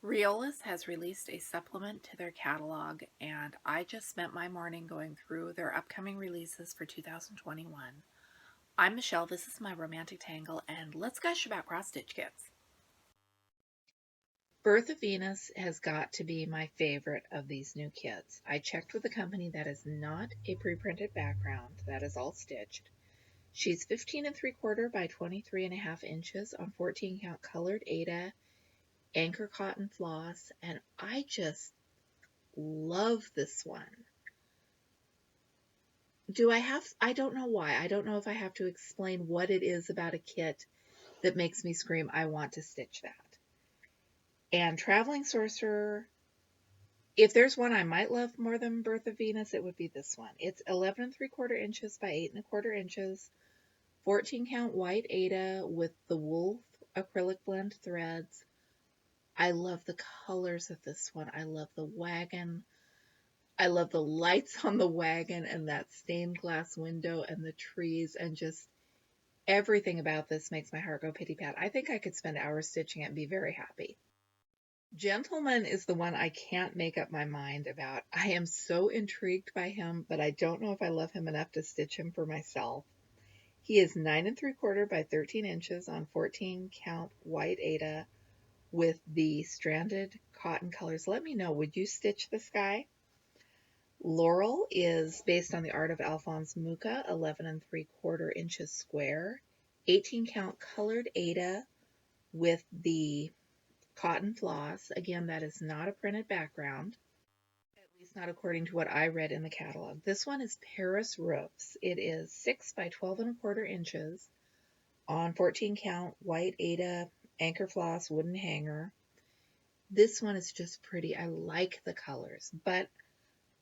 Riolis has released a supplement to their catalog, and I just spent my morning going through their upcoming releases for 2021. I'm Michelle, this is my romantic tangle, and let's gush about cross-stitch kits. Birth of Venus has got to be my favorite of these new kits. I checked with a company that is not a pre-printed background, that is all stitched. She's 15 and 3/4 by 23 and a half inches on 14 count colored Aida, anchor cotton floss, and I just love this one. I don't know why. I don't know if I have to explain what it is about a kit that makes me scream, I want to stitch that. And Traveling Sorcerer, if there's one I might love more than Birth of Venus, it would be this one. It's 11 and 3/4 inches by 8 1/4 inches, 14 count white Aida with the wool acrylic blend threads. I love the colors of this one. I love the wagon. I love the lights on the wagon and that stained glass window and the trees, and just everything about this makes my heart go pitty pat. I think I could spend hours stitching it and be very happy. Gentleman is the one I can't make up my mind about. I am so intrigued by him, but I don't know if I love him enough to stitch him for myself. He is 9 and 3/4 by 13 inches on 14 count white Aida with the stranded cotton colors. Let me know, would you stitch this guy? Laurel is based on the art of Alphonse Mucha, 11 and 3/4 inches square, 18 count colored Aida with the cotton floss. Again, that is not a printed background, at least not according to what I read in the catalog. This one is Paris Roofs. It is 6 by 12 and 1/4 inches on 14 count white Aida anchor floss wooden hanger. This one is just pretty. I like the colors, but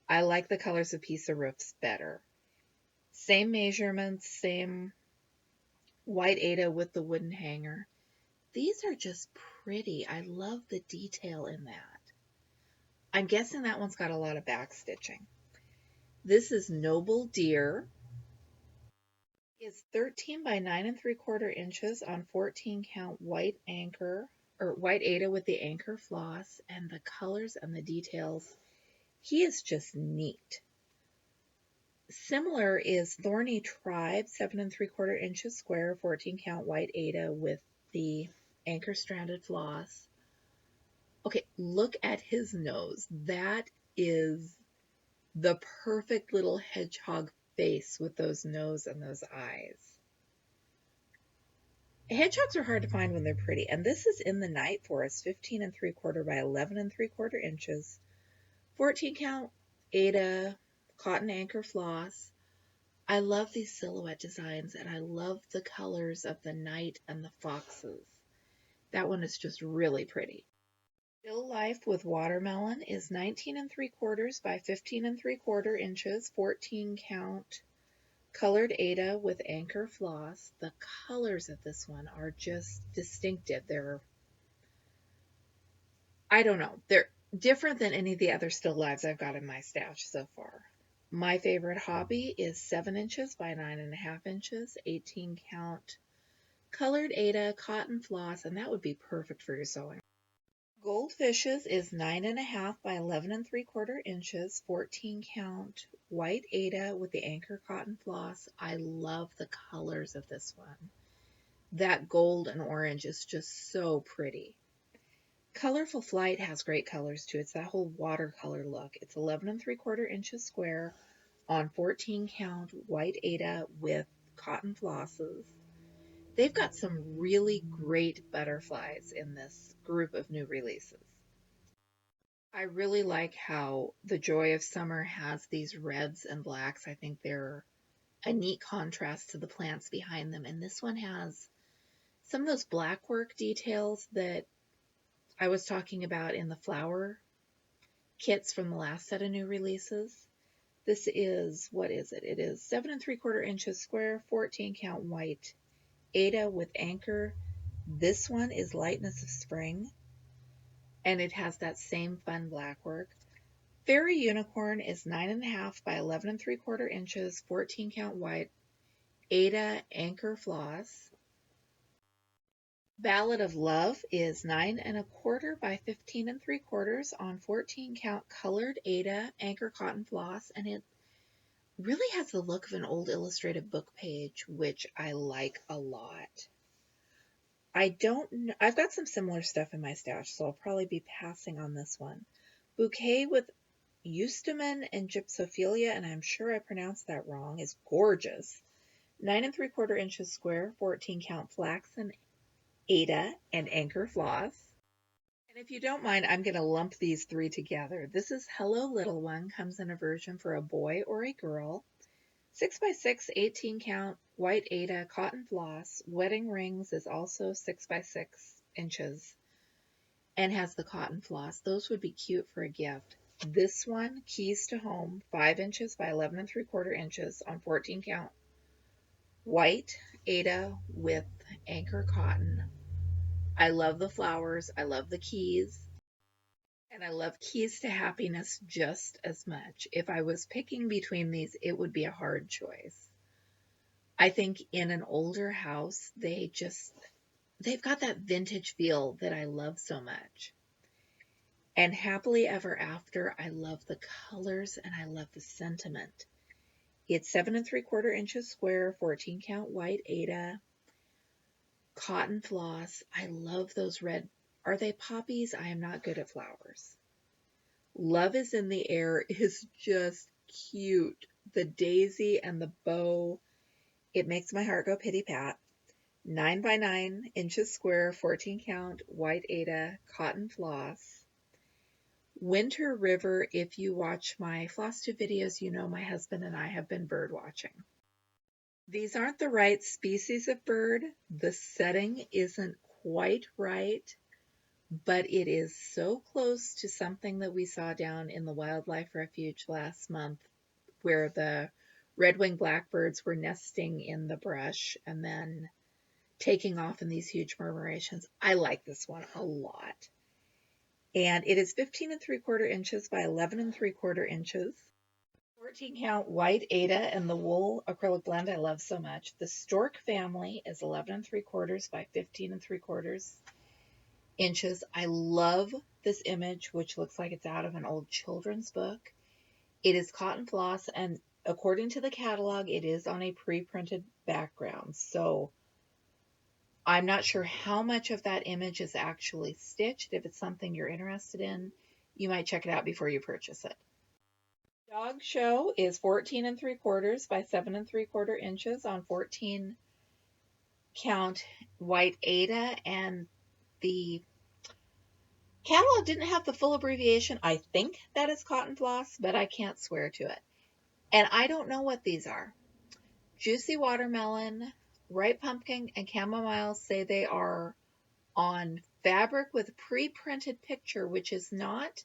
I like the colors of Piece of Roofs better. Same measurements, same white Aida with the wooden hanger. These are just pretty. I love the detail in that. I'm guessing that one's got a lot of back stitching. This is Noble Deer. It's 13 by 9 and 3/4 inches on 14 count white anchor or white Aida with the anchor floss, and the colors and the details. He is just neat. Similar is Thorny Tribe, 7 and 3/4 inches square, 14 count white Aida with the anchor stranded floss. Okay, look at his nose. That is the perfect little hedgehog face with those nose and those eyes. Hedgehogs are hard to find when they're pretty, and this is in the Night Forest, 15 and 3/4 by 11 and 3/4 inches, 14 count Aida cotton anchor floss. I love these silhouette designs, and I love the colors of the knight and the foxes. That one is just really pretty. Still Life with Watermelon is 19 and 3/4 by 15 and 3/4 inches, 14 count colored Aida with anchor floss. The colors of this one are just distinctive. I don't know, they're different than any of the other Still Lives I've got in my stash so far. My favorite hobby is 7 inches by 9.5 inches, 18 count colored Aida cotton floss, and that would be perfect for your sewing. Goldfishes is 9.5 by 11 and 3/4 inches, 14 count white Aida with the anchor cotton floss. I love the colors of this one. That gold and orange is just so pretty. Colorful Flight has great colors too. It's that whole watercolor look. It's 11 and 3/4 inches square on 14 count white Aida with cotton flosses. They've got some really great butterflies in this group of new releases. I really like how the Joy of Summer has these reds and blacks. I think they're a neat contrast to the plants behind them. And this one has some of those black work details that I was talking about in the flower kits from the last set of new releases. This is, what is it? It is 7 and 3/4 inches square, 14 count white Aida with anchor. This one is Lightness of Spring, and it has that same fun black work. Fairy Unicorn is 9.5 by 11 and 3/4 inches, 14 count white Aida anchor floss. Ballad of Love is 9 1/4 by 15 3/4 on 14 count colored Ada anchor cotton floss, and it really has the look of an old illustrated book page, which I like a lot. I don't know, I've got some similar stuff in my stash, so I'll probably be passing on this one. Bouquet with Eustomen and Gypsophilia, and I'm sure I pronounced that wrong, is gorgeous. 9 3/4 inches square, 14 count flax and Ada and anchor floss. And if you don't mind, I'm going to lump these three together. This is Hello Little One, comes in a version for a boy or a girl. 6x6, 18 count, white Ada, cotton floss. Wedding Rings is also 6x6 inches and has the cotton floss. Those would be cute for a gift. This one, Keys to Home, 5 inches by 11 3/4 inches on 14 count, white Ada with anchor cotton. I love the flowers. I love the keys. And I love Keys to Happiness just as much. If I was picking between these, it would be a hard choice. I think in an older house, they've got that vintage feel that I love so much. And Happily Ever After, I love the colors and I love the sentiment. It's 7 3/4 inches square, 14 count white Ada, cotton floss. I love those red. Are they poppies? I am not good at flowers. Love is in the Air is just cute. The daisy and the bow, it makes my heart go pitty pat. 9 by 9 inches square, 14 count, white Ada, cotton floss. Winter River, if you watch my floss tube videos, you know my husband and I have been bird watching. These aren't the right species of bird. The setting isn't quite right, but it is so close to something that we saw down in the wildlife refuge last month where the red-winged blackbirds were nesting in the brush and then taking off in these huge murmurations. I like this one a lot. And it is 15 3/4 inches by 11 3/4 inches. 14 count white Ada and the wool acrylic blend I love so much. The Stork Family is 11 3/4 by 15 3/4 inches. I love this image, which looks like it's out of an old children's book. It is cotton floss, and according to the catalog, it is on a pre-printed background. So I'm not sure how much of that image is actually stitched. If it's something you're interested in, you might check it out before you purchase it. Dog Show is 14 3/4 by 7 3/4 inches on 14 count white Ada, and the catalog didn't have the full abbreviation. I think that is cotton floss, but I can't swear to it. And I don't know what these are. Juicy Watermelon, Ripe Pumpkin, and Chamomile say they are on fabric with pre-printed picture, which is not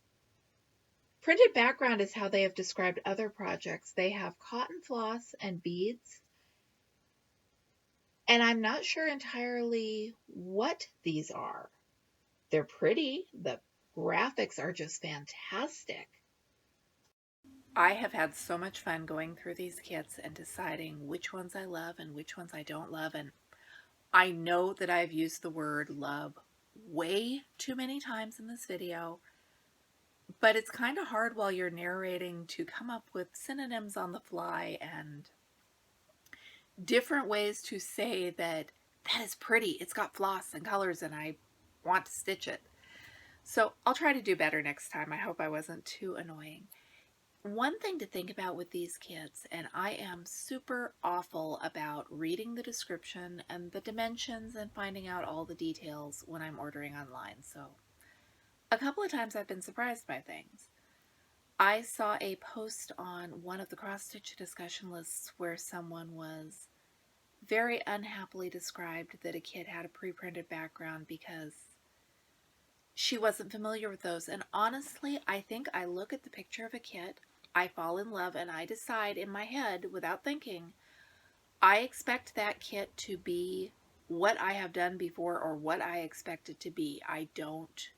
printed background is how they have described other projects. They have cotton floss and beads, and I'm not sure entirely what these are. They're pretty. The graphics are just fantastic. I have had so much fun going through these kits and deciding which ones I love and which ones I don't love. And I know that I've used the word love way too many times in this video, but it's kind of hard while you're narrating to come up with synonyms on the fly and different ways to say that that is pretty. It's got floss and colors and I want to stitch it. So I'll try to do better next time. I hope I wasn't too annoying. One thing to think about with these kits, and I am super awful about reading the description and the dimensions and finding out all the details when I'm ordering online. So a couple of times I've been surprised by things. I saw a post on one of the cross-stitch discussion lists where someone was very unhappily described that a kit had a pre-printed background because she wasn't familiar with those. And honestly, I think I look at the picture of a kit, I fall in love, and I decide in my head without thinking, I expect that kit to be what I have done before or what I expect it to be. I don't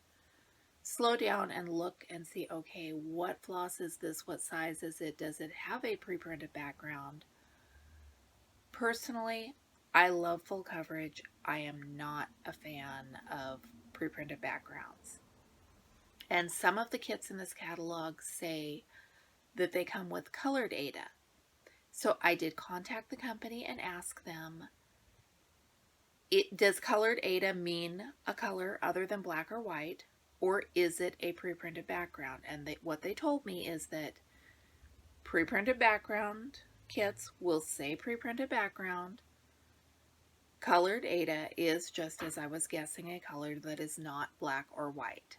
slow down and look and see, okay, what floss is this? What size is it? Does it have a pre-printed background? Personally, I love full coverage. I am not a fan of pre-printed backgrounds. And some of the kits in this catalog say that they come with colored Ada. So I did contact the company and ask them, does colored Ada mean a color other than black or white, or is it a pre-printed background? And what they told me is that pre-printed background kits will say pre-printed background. Colored Ada is, just as I was guessing, a color that is not black or white.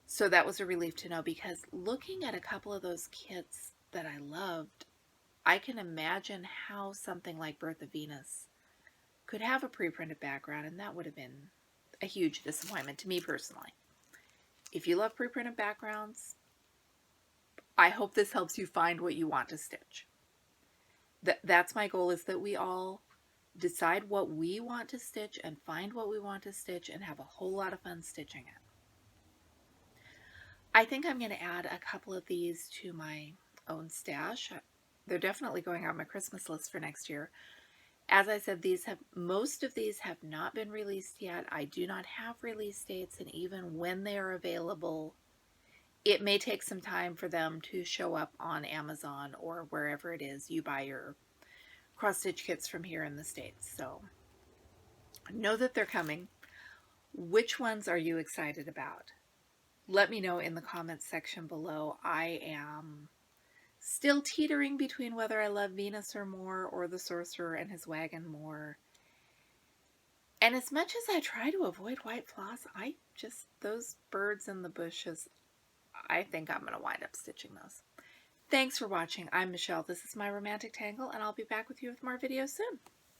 So that was a relief to know, because looking at a couple of those kits that I loved, I can imagine how something like Birth of Venus could have a pre-printed background, and that would have been a huge disappointment to me personally. If you love pre-printed backgrounds, I hope this helps you find what you want to stitch. That's my goal, is that we all decide what we want to stitch and find what we want to stitch and have a whole lot of fun stitching it. I think I'm going to add a couple of these to my own stash. They're definitely going on my Christmas list for next year. As I said, most of these have not been released yet. I do not have release dates, and even when they are available, it may take some time for them to show up on Amazon or wherever it is you buy your cross-stitch kits from here in the States. So know that they're coming. Which ones are you excited about? Let me know in the comments section below. I am still teetering between whether I love Venusaur more or the Sorcerer and his wagon more. And as much as I try to avoid white floss, those birds in the bushes, I think I'm going to wind up stitching those. Thanks for watching. I'm Michelle. This is my Romantic Tangle, and I'll be back with you with more videos soon.